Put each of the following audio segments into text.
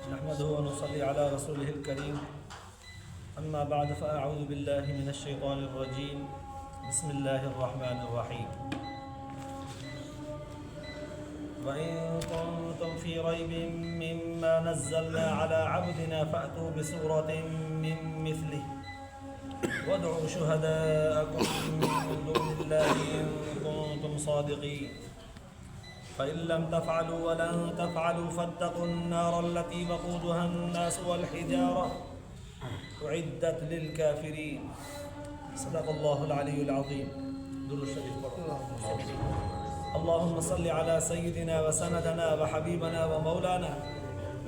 नहमदुहु व नुसल्ली अला रसूलिहिल करीम अम्मा बाद फ़अऊज़ु बिल्लाहि मिनश शैतानिर रजीम बिस्मिल्लाहिर रहमानिर रहीम व इन कुंतुम फ़ी रैबिन मिम्मा नज़्ज़लना अला अब्दिना फ़अतू बिसूरतिन मिन मिस्लिहि वदउ शुहदाअकुम मिन दुनिल्लाहि इन कुंतुम सादिक़ीन फ़इन लम तफ़अलू व लन तफ़अलू फ़त्तक़ु अन्नार अल्लती वक़ूदुहा अन्नास वल हिजारा उइद्दत लिलकाफ़िरीन। सदक़ल्लाहुल अलियुल अज़ीम। दुरूद शरीफ पढ़ो। अल्लाहुम्मा सल्लि अला सय्यिदिना व सनदना व हबीबना व मौलाना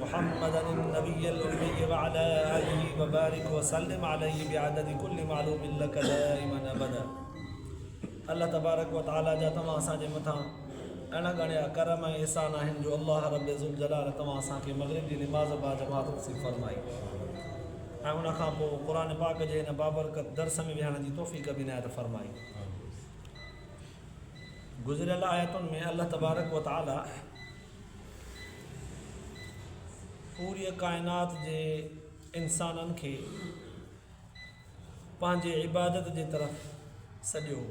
मुहम्मदिन नबिय्यिल उम्मी व अला आलिहि व बारिक व सल्लिम अलैहि बिअददि कुल्लि मालूमिन लक दाइमन अबदा। अल्लाह तबारक व तआला जा तमाम असांजे मथां अहिड़ा गणिया करम ऐं एहसान आहिनि जो अल्लाह रब्बे ज़ुल जलाल तव्हां असांखे मग़रिब जी निमाज़ बा जमात नसीब फ़रमाई ऐं उनखां पोइ क़ुरान पाक जे हिन बाबरकत दर्स में विहण जी तौफ़ीक़ बि इनायत फ़रमाई। गुज़िरियल आयतुनि में अल्लाह तबारक व तआला पूरी काइनात जे इंसाननि खे पंहिंजे इबादत जे तरफ़ सॼो।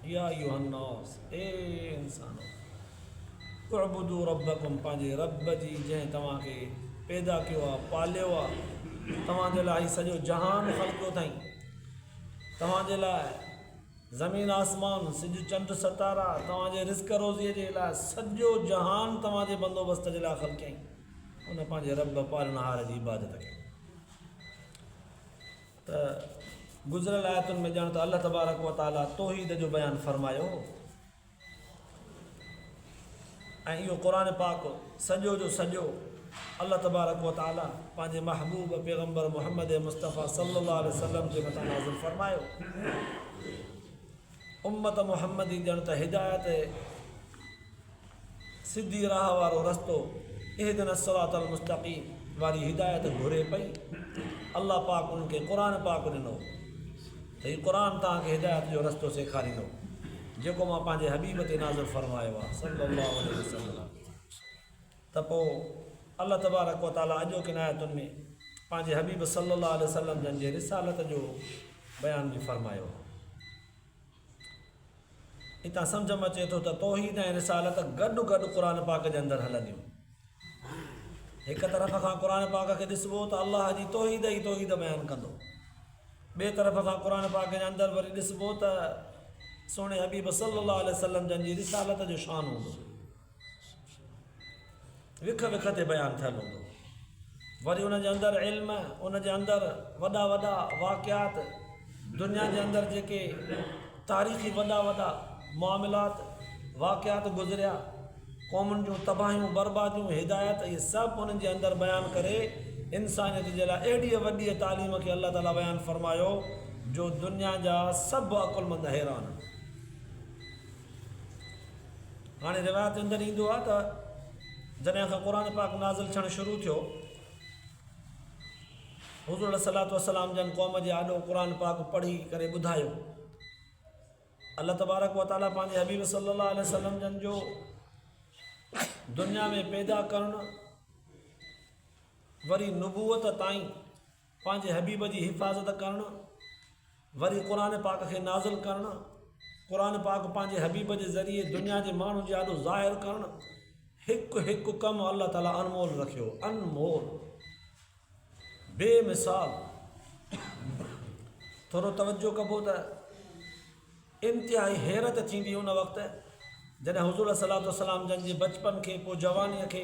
या अय्युहन्नास, ए इंसानो उअबुदू रब्बकुम, पंहिंजे रब जी जंहिं तव्हांखे पैदा कयो आहे, पालियो आहे, तव्हांजे लाइ सॼो जहान ख़लक़ियो अथई, तव्हांजे लाइ ज़मीन आसमान सिॼ चंड सितारा तव्हांजे रिज़्क़ रोज़ीअ जे लाइ सॼो जहान तव्हांजे बंदोबस्त जे लाइ ख़लक़ियईं। उन पंहिंजे रब पालनहार जी इबादत कई। त गुज़िरियल आयतुनि में ॼण त अल्लाह तबारक व तआला तौहीद जो बयानु फ़रमायो ऐं इहो क़ुरान पाक सॼो जो सॼो अल्लाह तबारक व तआला पंहिंजे महबूब पैगम्बर मुहम्मद मुस्तफ़ा सल्लल्लाहु अलैहि वसल्लम जे मथां नाज़िल फ़रमायो। उम्मत मुहम्मदी ॼण त हिदायत सिधी राह वारो रस्तो इहदिनस सिरातल मुस्तक़ीम वारी हिदायत घुरे पई। अल्लाह पाक उनखे क़ुरान पाक ॾिनो त हीउ क़ुरान तव्हांखे हिदायत जो रस्तो सेखारींदो जेको मां पंहिंजे हबीब ते नाज़िल फ़रमायो आहे सल्लल्लाहु अलैहि वसल्लम। त पोइ अल्लाह तबारक व तआला अॼोकिन आयतुनि में पंहिंजे हबीब सल्लल्लाहु अलैहि वसल्लम जन जे रिसालत जो बयान बि फ़रमायो। हितां सम्झ में अचे थो त तौहीद ऐं रिसालत गॾु गॾु क़ुरान पाक जे अंदरि हलंदियूं। हिकु तरफ़ खां क़ुरान पाक खे ॾिसबो त अल्लाह जी तौहीद ई तौहीद बयानु कंदो, ॿिए तरफ़ खां क़ुरान पाक जे अंदरि वरी ॾिसबो त सोणे हबीब सल्लल्लाहु अलैहि वसल्लम जन जी रिसालत जो शान हूंदो, विख विख ते बयानु थियलु हूंदो। वरी उनजे अंदरि इल्म, उनजे अंदरि वॾा वॾा वाक़ियात, दुनिया जे अंदरि जेके तारीख़ी वॾा वॾा मामलात वाक़ियात गुज़रिया, क़ौमुनि जूं तबाहियूं बर्बादियूं हिदायत, इहे सभु उन्हनि जे अंदरि बयानु करे इंसानियत जे लाइ अहिड़ी वॾी तालीम खे अल्लाह ताला बयानु फ़रमायो जो दुनिया जा सभु अकुलमंद हैरान। हाणे रिवायत जे अंदरि ईंदो आहे त जॾहिं खां क़ुरान पाक नाज़िल थियणु शुरू थियो, हुज़ूर अलैहिस्सलातु वस्सलाम जन क़ौम जे आॾो क़ुरान पाक पढ़ी करे ॿुधायो। अल्लाह तबारक व तआला पंहिंजे हबीब सल्लल्लाहु अलैहि वसल्लम जन जो दुनिया में पैदा करणु, वरी नुबूवत ताईं पंहिंजे हबीब जी हिफ़ाज़त करणु, वरी क़ुरान पाक खे नाज़िल करणु, क़ुरान पाक पंहिंजे हबीब जे ज़रिए दुनिया जे माण्हुनि जे आॾो ज़ाहिर करणु, हिकु हिकु कमु अल्लाह ताला अनमोल रखियो, अनमोल बेमिसाल। थोरो तवजो कबो त इंतिहाई हैरत थींदी उन वक़्तु जॾहिं हुज़ूर सल्लल्लाहु अलैहि वसल्लम जन जे बचपन खे, पोइ जवानीअ खे,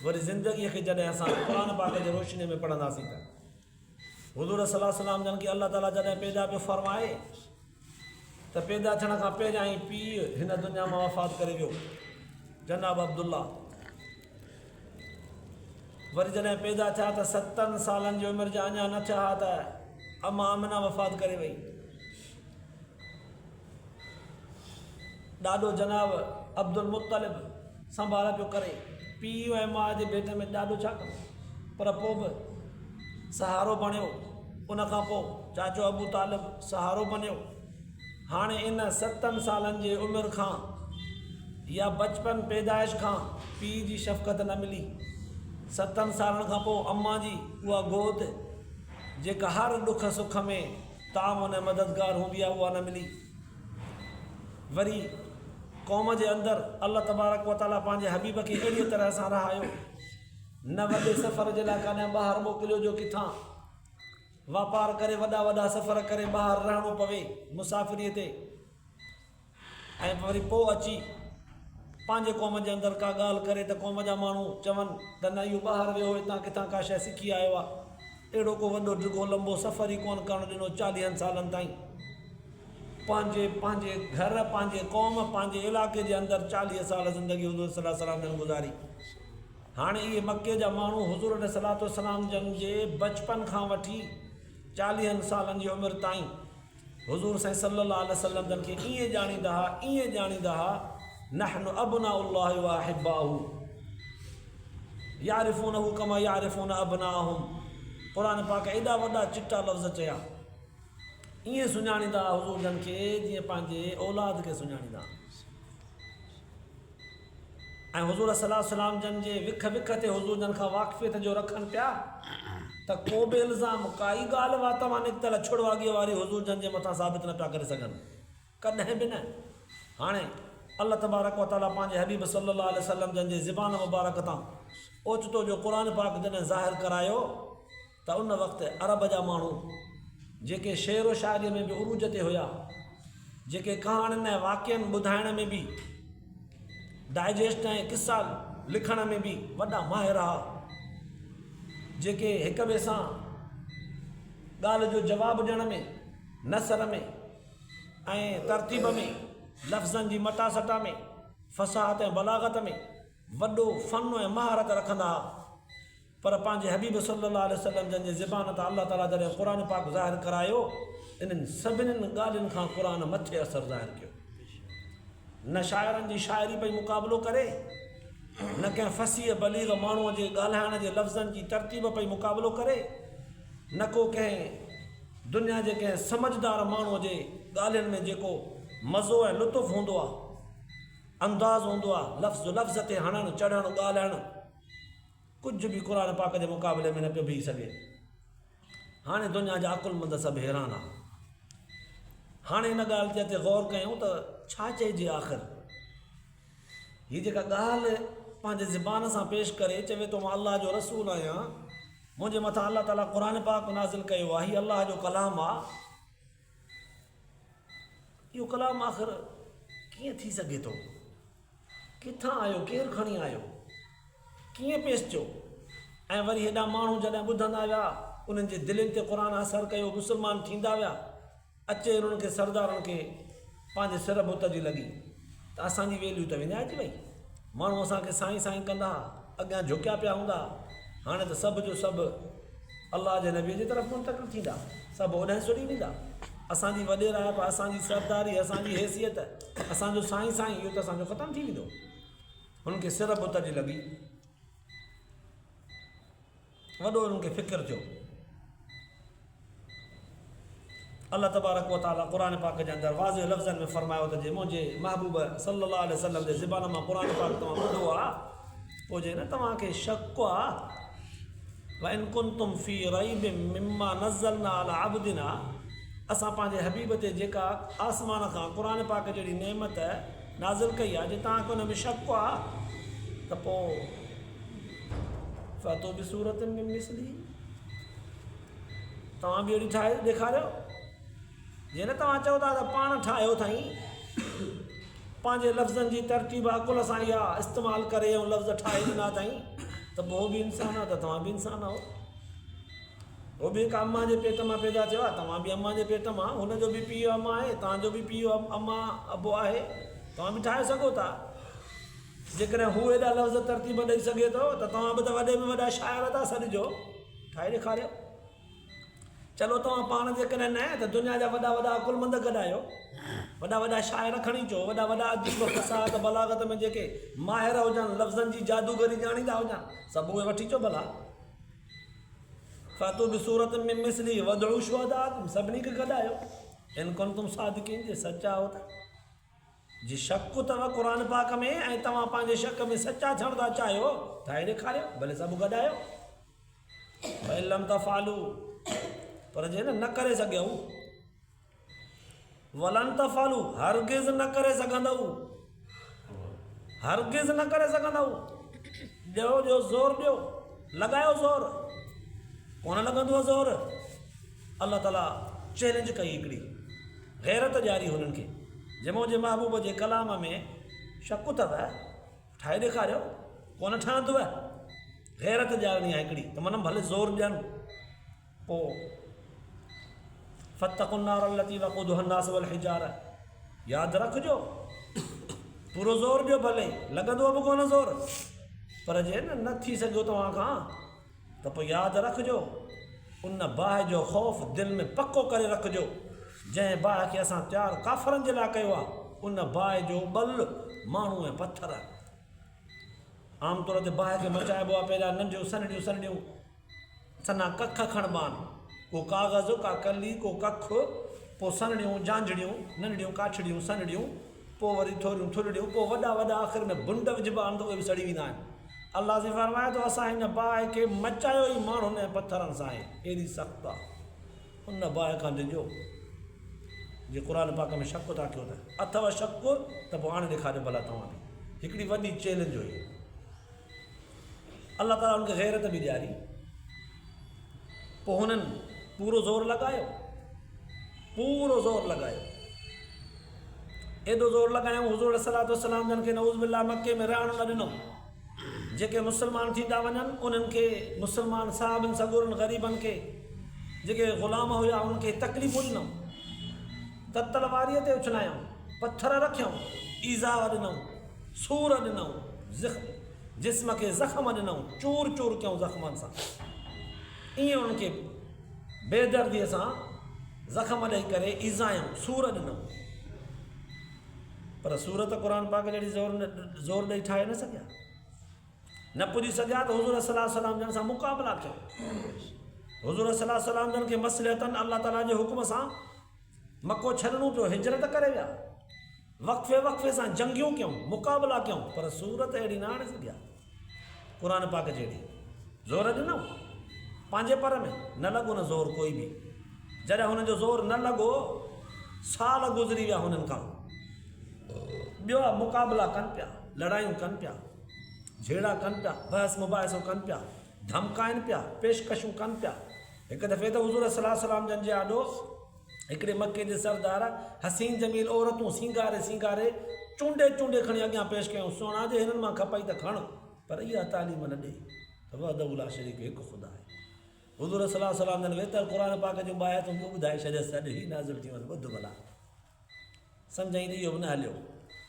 वरी ज़िंदगीअ खे जॾहिं असां क़ुरान पाक जे रोशनी में पढ़ंदासीं त हुज़ूर सल्लल्लाहु अलैहि वसल्लम जन खे अल्लाह ताला जॾहिं पैदा पियो फ़रमाए त पैदा थियण खां पहिरियां ई पीउ हिन दुनिया मां वफ़ात करे वियो, जनाब अब्दुल्ला। वरी जॾहिं पैदा थिया त 7 सालनि जी उमिरि जा अञा न थिया हा त अम्मा आमिना वफ़ात करे वई। ॾाॾो जनाब अब्दुल मुत्तलिब संभाल पियो करे, पीउ ऐं माउ जे भेट में ॾाढो छा कंदो, पर पोइ बि सहारो बणियो। उनखां पोइ चाचो अबू तालिब सहारो बणियो। हाणे इन 7 सालनि जे उमिरि खां या बचपन पैदाइश खां पीउ जी शफ़क़त न मिली, 7 सालनि खां पोइ अम्मा जी उहा गोद जेका हर ॾुख सुख में ताम हुन मददगार हूंदी आहे उहा न मिली। वरी क़ौम जे अंदरि अल्लाह तबारक व ताला पंहिंजे हबीब खे अहिड़ी तरह सां रहायो, न वॾे सफ़र जे लाइ काॾहें ॿाहिरि मोकिलियो जो किथां वापारु करे वॾा वॾा सफ़र करे ॿाहिरि रहणो पवे मुसाफ़िरीअ ते, ऐं वरी पोइ अची पंहिंजे क़ौम जे अंदरि का ॻाल्हि करे त क़ौम जा माण्हू चवनि त न इहो ॿाहिरि वियो हितां किथां का शइ सिखी आयो आहे। अहिड़ो को वॾो डिघो लंबो सफ़र ई कोन करणु ॾिनो 40 सालनि ताईं। पंहिंजे घर, पंहिंजे क़ौम, पंहिंजे इलाइक़े जे अंदरि 40 साल ज़िंदगी हुज़ूर सल्लल्लाहु अलैहि वसल्लम जन गुज़ारी। हाणे इहे मके जा माण्हू हुज़ूर सल्लल्लाहु अलैहि वसल्लम जन जे बचपन खां वठी 40 सालनि जी उमिरि ताईं हुज़ूर साईं सल्लल्लाहु अलैहि वसल्लम जन खे ईअं ॼाणींदा हुआ नहनु अब्नाउल्लाहि व अहिब्बाहु यारिफूनहु कमा यारिफून अब्नाअहुम। क़ुरान पाक एॾा वॾा चिटा लफ़्ज़ चया, ईअं सुञाणींदा हुज़ूर जन खे जीअं पंहिंजे औलाद खे सुञाणींदा। ऐं हुज़ूर सल्लल्लाहु अलैहि वसल्लम जन जे विख विख ते हुज़ूर जन खां वाक़फ़ियत जो रखनि पिया त को बि इल्ज़ाम, काई ॻाल्हि वात मां निकितल छुड़वागीअ वारी हुज़ूर जन जे मथां साबित न पिया करे सघनि, कॾहिं बि न। हाणे अल्लाह तबारक व ताला पंहिंजे हबीब सल्लल्लाहु अलैहि वसल्लम जन जे ज़बान मुबारक तां ओचितो जो क़ुरान पाक जॾहिं ज़ाहिर करायो त उन वक़्तु अरब जा माण्हू जेके शेर व शाइरीअ में बि उरूज ते हुया, जेके कहाणियुनि ऐं वाक़िअनि ॿुधाइण में बि, डाइजेस्ट ऐं किसा लिखण में बि वॾा माहिर हुआ, जेके हिक ॿिए सां ॻाल्हि जो जवाबु ॾियण में, नसर में ऐं तरतीब में, लफ़्ज़नि जी मटा सटा में, फ़साहत ऐं बलागत में वॾो फ़न ऐं महारत रखंदा हुआ। पर पंहिंजे हबीब सल्लल्लाहु अलैहि वसल्लम जन जे ज़बान तां अल्लाह ताला जॾहिं क़ुरान पाक ज़ाहिर करायो, इन्हनि सभिनीनि ॻाल्हियुनि खां क़ुरान मथे असरु ज़ाहिर कयो। न शाइरनि जी शाइरी पई मुक़ाबिलो करे, न कंहिं फसीह बलीग़ माण्हूअ जे ॻाल्हाइण जे लफ़्ज़नि जी तरतीब पई मुक़ाबिलो करे, न को कंहिं दुनिया जे कंहिं समझदार माण्हूअ जे ॻाल्हियुनि में जेको मज़ो ऐं लुत्फ़ु हूंदो आहे, अंदाज़ हूंदो आहे, लफ़्ज़ लफ़्ज़ ते हणणु चढ़णु ॻाल्हाइणु, कुझु बि क़ुरान पाक जे मुक़ाबले में न पियो बीह सघे। हाणे दुनिया जा अकुलमंद सभु हैरान आहे। हाणे हिन ॻाल्हि ते गौर कयूं त छा चइजे आख़िर। हीअ जेका ॻाल्हि पंहिंजे ज़बान सां पेश करे चवे थो मां अलाह जो रसूल आहियां, मुंहिंजे मथां अलाह ताला क़ुरान पाक नाज़िल कयो आहे, हीअ अलाह जो कलाम आहे, इहो कलाम आख़िर कीअं थी सघे थो? किथां आयो, केरु खणी आयो, कीअं पेश थियो? ऐं वरी हेॾा माण्हू जॾहिं ॿुधंदा विया, उन्हनि जे दिलनि ते क़ुरान असरु कयो, मुस्लमान थींदा विया, अचे उन्हनि खे सरदारनि खे पंहिंजे सिर बुत जी लॻी त असांजी वैल्यू त विञाइजी वई। माण्हू असांखे साईं साईं कंदा, अॻियां झुकिया पिया हूंदा, हाणे त सभु जो सभु अलाह जे नबीअ जी तरफ़ मुंतक़िल थींदा, सभु ओॾां सुड़ी वेंदा। असांजी वॾेराइप, असांजी सरदारी, असांजी हैसियत, असांजो साईं साईं, इहो त असांजो ख़तमु थी वेंदो। हुननि खे सिर बुत जी लॻी, वॾो हुननि खे फ़िक्रु थियो। अल्लाह तबारक व ताला क़ुरान पाक जे अंदरि वाज़िह लफ़्ज़नि में फ़रमायो त जे मुंहिंजे महबूब सल्लल्लाहु अलैहि वसल्लम जे ज़बान मां क़ुरान पाक तव्हां ॿुधो आहे, पोइ जे न तव्हांखे शक आहे, व इन कुंतुम फ़ी रैबिम मिम्मा नज़्ज़लना अला अब्दिना, असां पंहिंजे हबीब ते जेका आसमान खां क़ुरान पाक जहिड़ी नेमत नाज़िल कई आहे, जे तव्हांखे हुन में शक आहे त पोइ फ़ातो बि सूरत में मिसली, तव्हां बि अहिड़ी ठाहे ॾेखारियो। जे न तव्हां चओ था त पाण ठाहियो अथई, पंहिंजे लफ़्ज़नि जी तरतीब अकुल सां इहा इस्तेमालु करे ऐं लफ़्ज़ ठाहे ॾिना अथई, त पोइ उहो बि इंसानु आहे त तव्हां बि इंसानु आहियो। उहो बि हिकु अम्मा जे पेट मां पैदा थियो आहे, तव्हां बि अम्मा जे पेट मां, हुनजो बि पीउ अम्मा आहे, तव्हांजो बि पीउ अम्मा अबो आहे, तव्हां बि ठाहे सघो था। जेकॾहिं हू एॾा लफ़्ज़ तरतीब ॾेई सघे थो त तव्हां बि त वॾे में वॾा शाइर था सॾिजो, ठाहे ॾेखारियो। चलो तव्हां पाण जेकॾहिं न त दुनिया जा वॾा वॾा अकुलमंद गॾायो, वॾा वॾा शाइर खणी अचो, वॾा वॾा अदब फ़साहत बलागत में जेके माहिर हुजनि, लफ़्ज़नि जी जादूगरी ॼाणींदा हुजनि, सभु उहे वठी अचो भला। फ़ातू बि सूरत में मिसली वदउ शुहदा, सभिनी खे गॾायो। इन कुंतुम सादिकीन, जे सचा हो त जी शक अथव क़ुर पाक में ऐं तव्हां पंहिंजे शक में सचा थियण था चाहियो ठाहे ॾेखारियो भले सभु गॾायो इल्लम तफ़ालू पर जे न करे सघूं वलन तफ़ालू हरगिज़ न करे सघंदव हरगिज़ न करे सघंदव ॾियो ॾियो ज़ोर ॾियो लॻायो ज़ोर कोन लॻंदो ज़ोर अल्लाह ताला चैलेंज कई हिकिड़ी गैरत ॾियारी हुननि खे जंहिंमो जे महबूब जे कलाम में शक अथव ठाहे ॾेखारियो कोन ठहंदव गैरत ॾियारणी आहे हिकिड़ी त मन भले ज़ोर ॾियनि पोइ फत्तकुन्नार अल्लती वक़ूदुहा अन्नास वल हिजारा यादि रखिजो पूरो ज़ोर ॾियो भले लॻंदो बि कोन ज़ोर पर जे न थी सघियो तव्हां खां त पोइ यादि रखिजो उन बाहि जो ख़ौफ़ दिलि में पको करे रखिजो जंहिं बाहि खे असां तयारु काफ़रनि जे लाइ कयो आहे उन बाहि जो ॿल माण्हू ऐं पथर आमतौर ते बाहि खे मचाइबो आहे पहिरियां नंढियूं सनड़ियूं सन्हा कख खणिबा आहिनि को काग़ज़ का कली को कख पोइ सनड़ियूं झांझड़ियूं नंढड़ियूं काछड़ियूं सनड़ियूं पोइ वरी थोरियूं थुलड़ियूं पोइ वॾा आख़िर में बुंड विझिबा आहिनि त उहे बि सड़ी वेंदा आहिनि अल्लाह जी फरमाए थो असां हिन बाहि खे मचायो ई माण्हुनि ऐं पथरनि सां आहे एॾी सख़्तु आहे उन बाहि खां ॾिजो जे क़ुर पाक में शक था कयो त अथव शक त पोइ हाणे ॾेखारियो भला तव्हां बि हिकिड़ी वॾी चैलेंज हुई अल्लाह ताला हुनखे गैरत बि ॾियारी पोइ हुननि पूरो ज़ोर लॻायो एॾो ज़ोर लॻायूं हुज़ूर सलातो वसलाम जन खे नऊज़ बिल्लाह मके में रहण न ॾिनो जेके मुस्लमान थींदा वञनि उन्हनि खे मुस्लमान साहबनि सगुरनि ग़रीबनि खे जेके ग़ुलाम हुआ उन्हनि खे तकलीफ़ूं ॾिनऊं त तलवारीअ ते उछलायूं पथर रखियऊं ईज़ा ॾिनऊं सूर ॾिनऊं जिस्म खे ज़ख़्म ॾिनऊं चूर चूर कयूं ज़ख़्मनि सां ईअं उन्हनि खे बेदर्दीअ सां ज़ख़्म ॾेई करे ईज़ायूं सूर ॾिनऊं पर सूरत क़ुर पाक जहिड़ी ज़ोर ॾेई ठाहे न सघिया न पुॼी सघिया त हुज़ूर सल्लल्लाहु अलैहि वसल्लम जन सां मुक़ाबिला कयो हुज़ूर सल्लल्लाहु अलैहि वसल्लम जन खे मसलिहतनि अल्लाह ताला जे हुकुम सां मको छॾिणो पियो हिजरत करे विया वक़्फ़े सां जंगियूं कयूं मुक़ाबिला कयूं पर सूरत अहिड़ी न आणे सघिया क़ुर पाक जहिड़ी ज़ोर ॾिनऊं पंहिंजे पर में न लॻो न ज़ोर कोई बि जॾहिं हुननि जो ज़ोर न लॻो साल गुज़री विया हुननि खां ॿियो मुक़ाबिला कनि पिया लड़ायूं कनि पिया झेड़ा कनि पिया बहस मुबाहिसो कनि पिया धमकाइनि पिया पेशकशूं कनि पिया हिकु दफ़े त हुज़ूर सल्लल्लाहु अलैहि वसल्लम जन जे आॾो हिकिड़े मके जे सरदार हसीन जमील औरतूं सींगारे चूंडे खणी अॻियां पेश कयूं सोना जे हिननि मां खपई त खण पर इहा तालीम न ॾे त वहदहू ला शरीक हिकु ख़ुदा आहे हुज़ूर सल्लल्लाहु अलैहि वसल्लम जन वेतर क़ुर पाक जूं आयतूं ॿुधाए छॾियसि अॼु ही नाज़िल थी वञे ॿुध भला सम्झाई त इहो बि न हलियो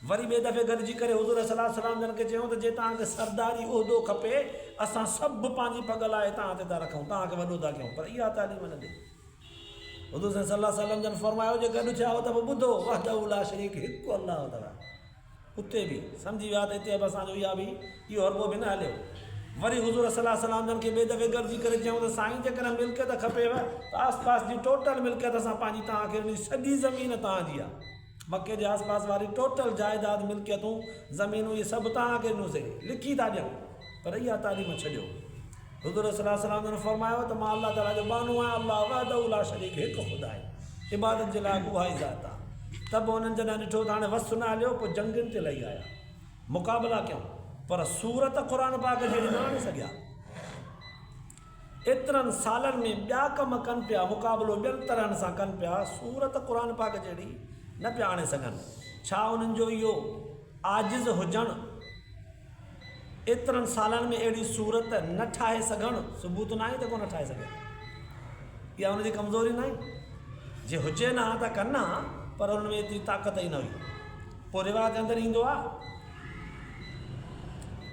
वरी ॿिए दफ़े गॾिजी करे हुज़ूर सल्लल्लाहु अलैहि वसल्लम जन खे चयूं त जे तव्हांखे सरदारी उहिदो खपे असां सभु पंहिंजी पग लाइ तव्हां ते था रखूं तव्हांखे वॾो था कयूं पर इहा तालीम न ॾे हुज़ूर सल्लल्लाहु अलैहि वसल्लम जन फरमायो जे गॾु थिया हो त पोइ ॿुधो वहदहू ला शरीक हिकु अल्लाह अथव उते बि सम्झी विया त हिते बि असांजो इहा बि इहो हरबो बि न हलियो वरी हुज़ूर सल्लल्लाहु अलैहि वसल्लम जन खे ॿिए दफ़े गॾिजी करे चयूं त साईं जेकॾहिं मिल्कियत खपेव त आस पास जी टोटल मिल्कियत असां पंहिंजी तव्हांखे ॾिनी सॼी ज़मीन तव्हांजी आहे मके जे आस पास वारी टोटल जाइदाद मिल्कियतूं ज़मीनूं इहे सभु तव्हांखे ॾिनोसीं लिखी था ॾियूं पर इहा तालीम छॾियो हुज़ूर सल्लल्लाहु अलैहि वसल्लम जन फरमायो त मां अल्लाह ताला जो बानो आहियां अल्लाह वहदहू ला शरीक हिकु ख़ुदा आहे इबादत जे लाइ उहा ई ज़ात आहे त बि हुननि जॾहिं ॾिठो त हाणे वस न हलियो पोइ जंगुनि ते लही आया मुक़ाबिला कयूं पर सूरत क़ुर पाक जहिड़ी न आणे सघिया एतिरनि सालनि में ॿिया कम कनि पिया मुक़ाबिलो ॿियनि तरहनि सां कनि पिया सूरत क़ुर पाक जहिड़ी न पिया आणे सघनि छा उन्हनि जो इहो आजिज़ हुजणु एतिरनि सालनि में अहिड़ी सूरत न ठाहे सघणु सबूत न आहे त कोन ठाहे सघे इहा हुनजी कमज़ोरी न आहे जे हुजे न त कनि हा पर हुन में एतिरी ताक़त ई न हुई पोइ रिवाज अंदरि ईंदो आहे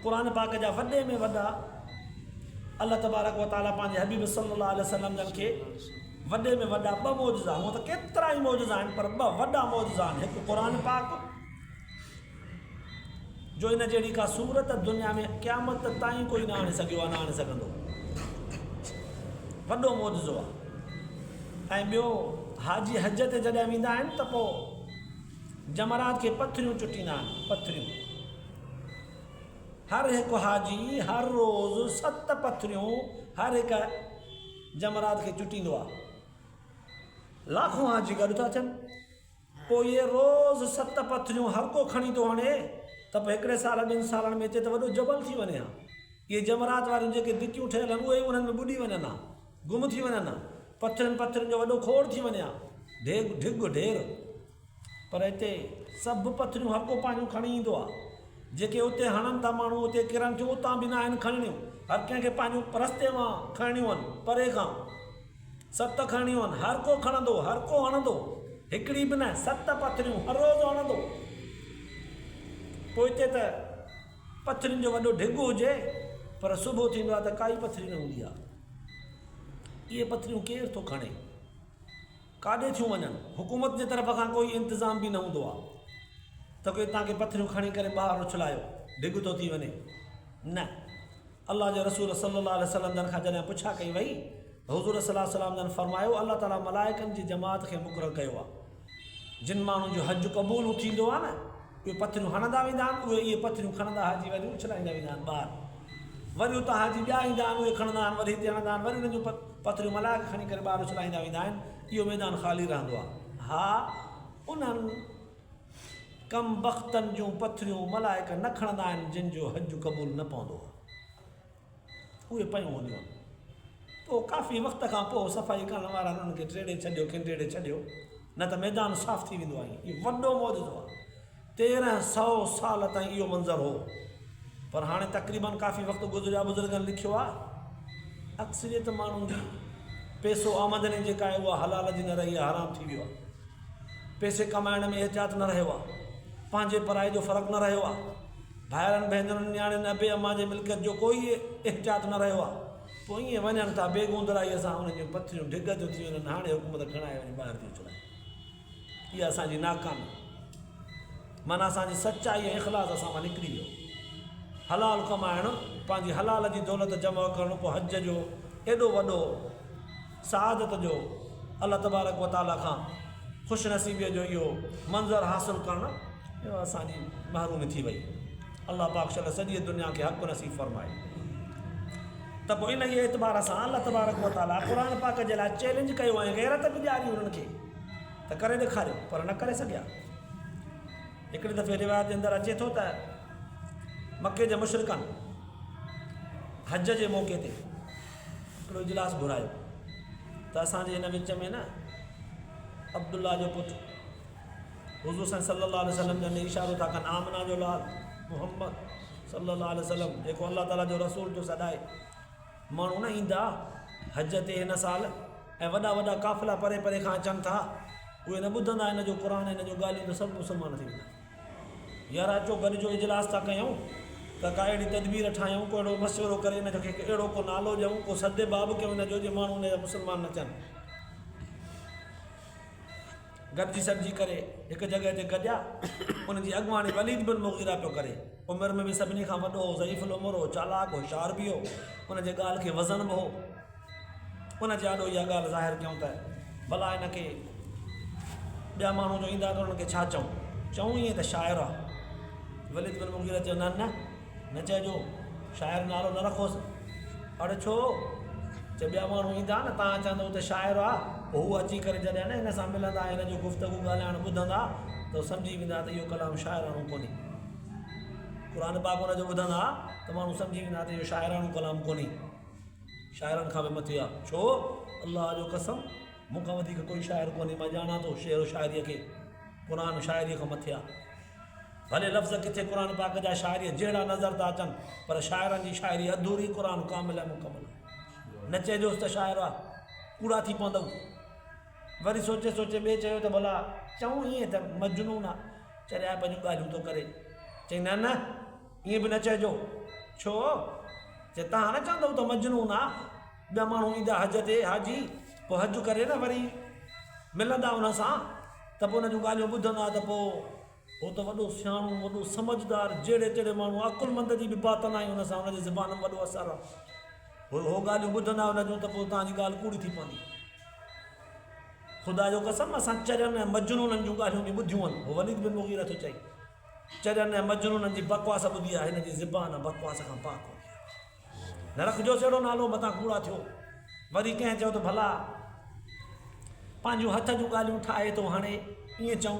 क़ुर पाक जा वॾे में वॾा अल्लाह तबारक व ताला पंहिंजे हबीब सल्लल्लाहु अलैहि वसल्लम जन खे वॾे में वॾा ॿ मौजज़ा हूअं त केतिरा ई मौजज़ा आहिनि पर ॿ वॾा मौजज़ा आहिनि हिकु क़ुर पाक जो इन जहिड़ी का सूरत दुनिया में क़यामत ताईं कोई न आणे सघियो आहे न आणे सघंदो वॾो मौजज़ो आहे ऐं ॿियो हाजी हज ते जॾहिं वेंदा आहिनि त पोइ जमरात के पत्थरियूं चुटींदा आहिनि, पत्थरियूं। हर हिकु हाजी हर रोज़ 7 पत्थरियूं हर हिकु जमरात खे चुटींदो आहे। लाखों हाजी गॾु था थियनि, पोइ इहे रोज़ 7 पत्थरियूं हर को खणी थो हणे त पोइ हिकिड़े साल 2 सालनि में अचे त वॾो जबल थी वञे हा। इहे जमरात वारियूं जेके दिकियूं ठहियल आहिनि उहे उन्हनि में ॿुॾी वञनि हा, गुम थी वञनि हा, पत्थरनि जो वॾो खोड़ थी वञे हा, ढिग ढेर। पर हिते सभु पत्थरियूं हर को पंहिंजूं खणी ईंदो आहे। जेके उते हणनि था माण्हू उते किरनि थियूं, उतां बि न आहिनि खणणियूं, हर कंहिंखे पंहिंजूं रस्ते मां खणणियूं आहिनि, परे खां 7 खणणियूं आहिनि। हर को खणंदो, हर को हणंदो, हिकिड़ी बि न, 7 पत्थरियूं हर रोज़ हणंदो। पोइ हिते त पत्थरियुनि जो वॾो ढिग हुजे, पर सुबुह थींदो आहे त काई पत्थरी न हूंदी आहे। इहे पत्थरियूं केरु थो खणे, काॾे थियूं वञनि? हुकूमत जे तरफ़ खां कोई इंतज़ाम बि न हूंदो आहे त कोई तव्हांखे पत्थरियूं खणी करे ॿाहिरि उछलायो, ढिग थो थी वञे। न, अल्लाह जे रसूल सल्लल्लाहु अलैहि वसल्लम खां जॾहिं पुछा कई वई, हुज़ूर सल्लल्लाहु अलैहि वसल्लम जन फरमायो, अल्लाह ताला मलाइकनि जी जमात खे मुक़ररु कयो आहे। जिन माण्हुनि जो हज क़बूल थींदो आहे न, उहे पत्थरियूं हणंदा वेंदा आहिनि, उहे इहे पत्थरियूं खणंदा हाजी वरी उछलाईंदा वेंदा आहिनि ॿाहिरि। वरी उतां हाजी ॿिया ईंदा आहिनि, उहे खणंदा आहिनि, वरी हिते हणंदा आहिनि, वरी उन्हनि जूं पत्थरियूं मलाइक खणी करे ॿाहिरि उछलाईंदा वेंदा आहिनि। इहो मैदान ख़ाली रहंदो आहे। हा, उन्हनि कम बख़्तनि जूं पत्थरियूं मलाइक न खणंदा आहिनि जिन जो हज क़बूल न पवंदो आहे, उहे पियूं हूंदियूं आहिनि। पोइ काफ़ी वक़्त खां पोइ सफ़ाई करण वारा उन्हनि खे टेड़े छॾियो, खिंडेड़े छॾियो, न त मैदान साफ़ु थी वेंदो आहे। इहो वॾो मौजूदु आहे। 1300 साल ताईं इहो मंज़रु हो, पर हाणे तक़रीबन काफ़ी वक़्तु गुज़रिया। बुज़ुर्गनि लिखियो आहे, अक्सरियत माण्हुनि जी पैसो आमदनी जेका आहे उहा हलाल जी न रही आहे, हराम थी वियो आहे। पैसे कमाइण में एहतियात न रहियो आहे, पंहिंजे पराए जो फ़र्क़ु न रहियो आहे, भाइरनि भेनरुनि नियाणियुनि अबे अम्मा जे मिल्कियत जो कोई एहतियात न रहियो आहे। पोइ ईअं वञनि था बेगूंदराईअ सां, उन्हनि जूं पत्थरियूं ढिग थियूं थी वञनि। हाणे हुकूमत खणाए वञी ॿाहिरि थी उछलाए। इहा असांजी नाकामी, माना असांजी सचाई ऐं इख़लास असां मां निकिरी वियो। हलाल कमाइणु, पंहिंजी हलाल जी दौलत जमा करणु, पोइ हज जो एॾो वॾो सआदत जो अल्लाह तबारक व तआला खां ख़ुशनसीबीअ जो इहो मंज़रु हासिलु करणु, इहो असांजी महरूमी थी वई। अल्लाह पाक शल सॼी दुनिया खे हक़ नसीब फरमाए। त पोइ इन एतबार सां अल्लाह तबारक व तआला क़ुर पाक जे लाइ चैलेंज कयो ऐं गैरत बि ॾियारी उन्हनि खे त करे ॾेखारियो, पर न करे सघिया। हिकिड़े दफ़े रिवायत जे अंदरि अचे थो त मके जे मुशरिकनि हज जे मौक़े ते हिकिड़ो इजलास घुरायो त असांजे हिन विच में न अब्दुल्ला जो पुटु हुज़ूर सल्लल्लाहु अलैहि वसल्लम जन इशारो था कनि, आमना जो लाल मुहम्मद सल्लल्लाहु अलैहि वसल्लम जेको अल्लाह ताला जो रसूल जो सॾाए, माण्हू न ईंदा हज ते हिन साल ऐं वॾा वॾा काफ़िला परे परे खां अचनि था, उहे न ॿुधंदा हिन जो क़ुर, हिन जो ॻाल्हियूं, त सभु मुस्लमान थी वेंदा। यार अचो गॾु जो इजलास था कयूं त का अहिड़ी तदबीर ठाहियूं, को अहिड़ो मशवरो करे हिन खे अहिड़ो को नालो ॾियूं, को सदे बाब कयूं हिन जो जे माण्हू हुन जा मुस्लमान न थियनि। गॾिजी सॾिजी करे हिकु जॻह ते गॾिया, उनजी अॻुवाणी वलीद बिन मुग़ीरा पियो करे। उमिरि में बि सभिनी खां वॾो हो, ज़ईफ़ुल उमिरि हो, चालाक होशियार बि हो, उनजे ॻाल्हि खे वज़न बि हो। उनजे आॾो इहा ॻाल्हि ज़ाहिर कयूं त भला हिनखे ॿिया माण्हू जो ईंदा त उन्हनि खे छा चऊं ईअं त शाइर आहे। वलीद बिन मुग़ीरा चयो न चइजो, शाइर नालो न रखोसि। अड़े छो? चए ॿिया माण्हू ईंदा न, तव्हां चवंदव त शाइर आहे, पोइ हू अची करे जॾहिं न हिन सां मिलंदा, हिन जो गुफ़्तगू ॻाल्हाइणु ॿुधंदा त सम्झी वेंदा त इहो कलाम शाइराणो कोन्हे। क़ुर पाक हुनजो ॿुधंदा त माण्हू सम्झी वेंदा त इहो शाइराणो कलाम कोन्हे, शाइरनि खां बि मथे आहे। छो? अल्लाह जो कसम, मूंखां वधीक कोई शाइर कोन्हे, मां ॼाणा थो शेर शाइरीअ खे। क़ुर शाइरीअ खां मथे आहे। भले लफ़्ज़ किथे क़ुर पाक जा शाइरी जहिड़ा नज़र था अचनि, पर शाइरनि जी शाइरी अधूरी, क़ुर कामिल ऐं मुकमल। न चइजोसि त शाइर आहे, कूड़ा थी पवंदव। वरी सोचे ॿिए चयो त भला चऊं ईअं त मजनून आहे, चरिया पंहिंजूं ॻाल्हियूं थो करे। चई न ईअं बि न चइजो। छो? चए तव्हां न चवंदव त मजनून आहे, ॿिया माण्हू ईंदा हज ते, हाजी पोइ हज करे न वरी मिलंदा हुन सां, त पोइ हुन जूं ॻाल्हियूं ॿुधंदा, त पोइ हो त वॾो सियाणो, वॾो समझदार, जहिड़े तहिड़े माण्हू, अकुलमंद जी बि बात न आई हुन सां, हुनजी ज़बान में वॾो असरु आहे। हो ॻाल्हियूं ॿुधंदा हुन जूं, त पोइ तव्हांजी ॻाल्हि कूड़ी थी पवंदी। ख़ुदा जो कसम असां चरियनि ऐं मजनूननि जूं ॻाल्हियूं बि ॿुधियूं आहिनि। उहो वलीद बिन मुगीरा थो चई चरियनि ऐं मजनूननि जी बकवास ॿुधी आहे, हिन जी ज़बान बकवास खां पाक हूंदी आहे। न रखिजोसि अहिड़ो नालो मथां कूड़ा थियो। वरी कंहिं चयो त भला पंहिंजूं हथ जूं ॻाल्हियूं ठाहे थो हाणे ईअं चऊं,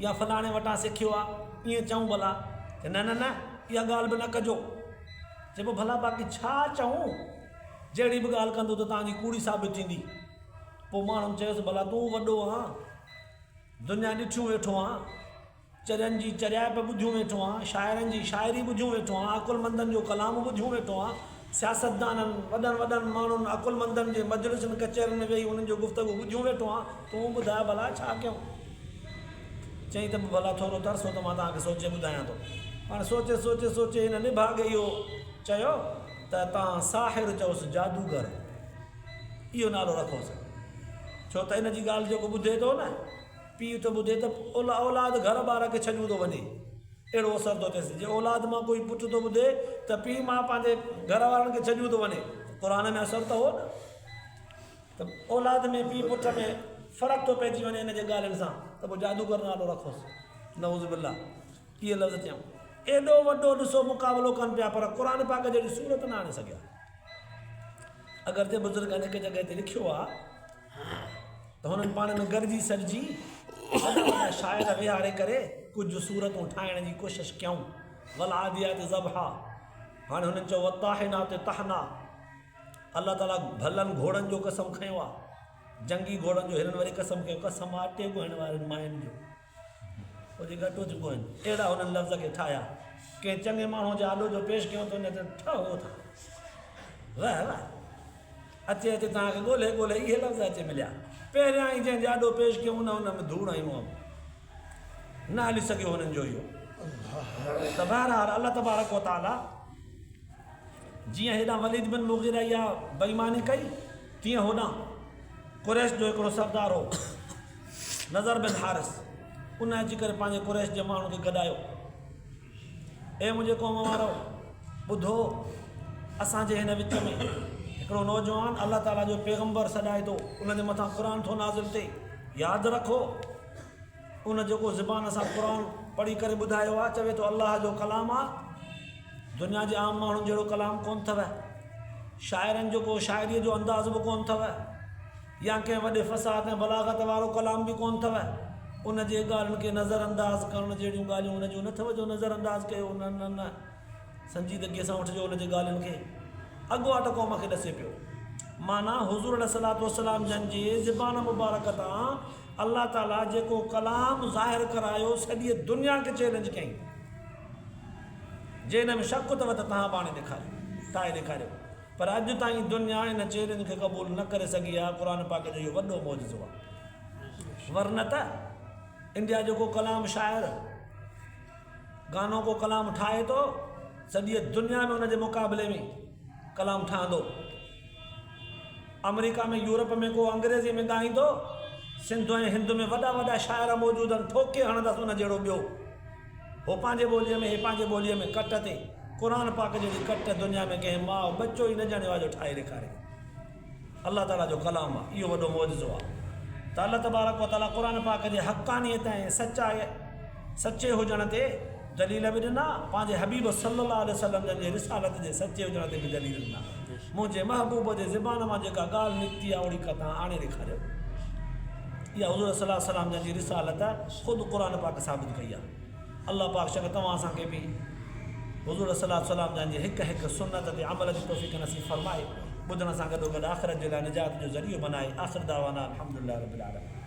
या फलाणे वटां सिखियो आहे ईअं चऊं भला, न न न इहा ॻाल्हि बि न कजो। चइबो भला बाक़ी छा चऊं, जहिड़ी बि ॻाल्हि कंदो त तव्हांजी कूड़ी साबित थींदी। पोइ माण्हुनि चयोसि भला तूं वॾो आहीं, दुनिया ॾिठियूं वेठो आहीं, चरियनि जी चरियाप ॿुधियूं वेठो आहीं, शाइरनि जी शाइरी ॿुधियूं वेठो आहीं, अकुलमंदनि जो कलाम ॿुधियूं वेठो आहीं, सियासतदाननि वॾनि वॾनि माण्हुनि अकुलमंदनि जे मजलिसनि कचहरियुनि में वेही उन्हनि जो गुफ़्तगू ॿुधियूं वेठो आहीं, तूं ॿुधाए भला छा कयूं। चई त भला थोरो तरसो त मां तव्हांखे सोचे ॿुधायां थो। हाणे सोचे सोचे सोचे हिन निभाग इहो चयो त तव्हां साहिर चयोसि, जादूगर, इहो नालो रखोसि। छो त हिन जी ॻाल्हि जेको ॿुधे थो न, पीउ थो ॿुधे त औलाद घर ॿार खे छॾियो थो वञे, अहिड़ो असरु थो थिएसि। जे औलाद मां कोई पुटु थो ॿुधे त पीउ मां पंहिंजे घर वारनि खे छॾियो थो वञे, क़ुर में असरु त हो न। त औलाद में पीउ पुट में फ़र्क़ु थो पइजी वञे हिन जे ॻाल्हियुनि सां, त पोइ जादूगर नालो रखोसि, नऊज़ बिल्लाह। इहे लफ़्ज़ चयूं। एॾो वॾो ॾिसो मुक़ाबिलो कनि पिया, पर क़ुर पाक जहिड़ी सूरत न आणे सघिया। अगरि बुज़ुर्गनि हिकु जॻह ते लिखियो आहे त हुननि पाण में गॾिजी सॾिजी वॾा शाइर विहारे करे कुझु सूरतूं ठाहिण जी कोशिशि कयूं। वलादियात ज़बहा, हाणे हुननि चयो वताहिनात तहना, अलाह ताला भलनि घोड़नि जो कसम खयो आहे, जंगी घोड़नि जो। हिननि वरी कसम कयो, कसम अटे ॻोहण वारनि मायुनि जो, ओॾे घटि थियूं ॻोहनि। अहिड़ा हुननि लफ़्ज़ खे ठाहिया। कंहिं चङे माण्हू जे आॾो जो पेश कयूं त हुन ते ठहो था, वाह वाह, अचे अचे तव्हांखे ॻोल्हे ॻोल्हे इहे लफ़्ज़ अचे मिलिया। पहिरियां ई जंहिं आॾो पेश कयूं न हुन में धूड़ आई मुंहुं न हली सघियो हुननि जो इहो। त बहरहाल अल्लाह तबारक व तआला जीअं हेॾां वलीद बिन मुग़ीरा इहा बेईमानी कई, तीअं होॾां कुरैश जो हिकिड़ो सरदार हो नज़र बिन हारिस, उन अची करे पंहिंजे कुरैश जे माण्हू खे गॾायो। ए मुंहिंजे क़ौम वारो, ॿुधो, असांजे हिन विच में हिकिड़ो नौजवान अलाह ताला जो पैगम्बर सॾाए थो, उनजे मथां क़ुर थो नाज़िल थिए। यादि रखो, उन जेको ज़बान सां क़ुर पढ़ी करे ॿुधायो आहे, चवे थो अलाह जो कलाम आहे, दुनिया जे आम माण्हुनि जहिड़ो कलाम कोन अथव, शाइरनि जो को शाइरीअ जो अंदाज़ बि कोन अथव, या कंहिं वॾे फ़साद ऐं बलागत वारो कलाम बि कोन अथव। उन जे ॻाल्हियुनि खे नज़रअंदाज़ करण जहिड़ियूं ॻाल्हियूं उन जो न अथव जो नज़रअंदाज़ कयो। न न न, संजीदगीअ सां वठिजो उन जे ॻाल्हियुनि खे। अॻुवाट क़ौम खे ॾसे पियो, माना हुज़ूर अलैहिस्सलातु वस्सलाम जन जी ज़बान मुबारक तां अल्लाह ताला जेको कलाम ज़ाहिर करायो, सॼी दुनिया खे चैलेंज कयईं। जे हिन में शक अथव त तव्हां पाण ॾेखारियो, ठाहे ॾेखारियो। पर अॼु ताईं दुनिया इन चैलेंज खे क़बूल न करे सघी आहे। क़ुर पाक जो इहो वॾो मौजज़ो आहे। वरन त इंडिया जो को कलाम शाइर गानो को कलाम ठाहे थो, सॼी दुनिया में उन जे मुक़ाबले में कलाम ठहंदो। अमेरिका में, यूरोप में को अंग्रेज़ी में ॻाईंदो, सिंध ऐं हिंद में वॾा वॾा शाइर मौजूदु आहिनि, ठोके हणंदसि उन जहिड़ो ॿियो। हो पंहिंजे ॿोलीअ में, हे पंहिंजे ॿोलीअ में कट ते क़ुर पाक जहिड़ी कट दुनिया में कंहिं माउ बचो ई न ॼणे वारो ठाहे ॾेखारे। अल्लाह ताला जो कलाम आहे, इहो वॾो मौजज़ो आहे। त अल्लाह तबारक व तआला क़ुर पाक जे हक़ानियत ऐं सचे हुजण ते दलील बि ॾिना, पंहिंजे हबीब सल्लल्लाहु अलैहि वसल्लम जे रिसालत जे सचे हुजण ते बि दलील ॾिना। मुंहिंजे महबूब जे ज़बान मां जेका ॻाल्हि निकिती आहे ओड़ी का तव्हां आणे ॾेखारियो। इहा हुज़ूर सल्लल्लाहु अलैहि वसल्लम जी रिसालत ख़ुदि क़ुर पाक साबित कई आहे। अल्लाह पाक शक तव्हां असांखे बि हुज़ूर सल्लल्लाहु अलैहि वसल्लम जन जी हिकु हिकु सुन्नत ते अमल जी तौफ़ीक़ नसीब फरमाए, ॿुधण सां गॾोगॾु आख़िरत जे लाइ निजात जो ज़रियो बनाए। आख़िर दावाना अल्हम्दुलिल्लाहि रब्बिल आलमीन।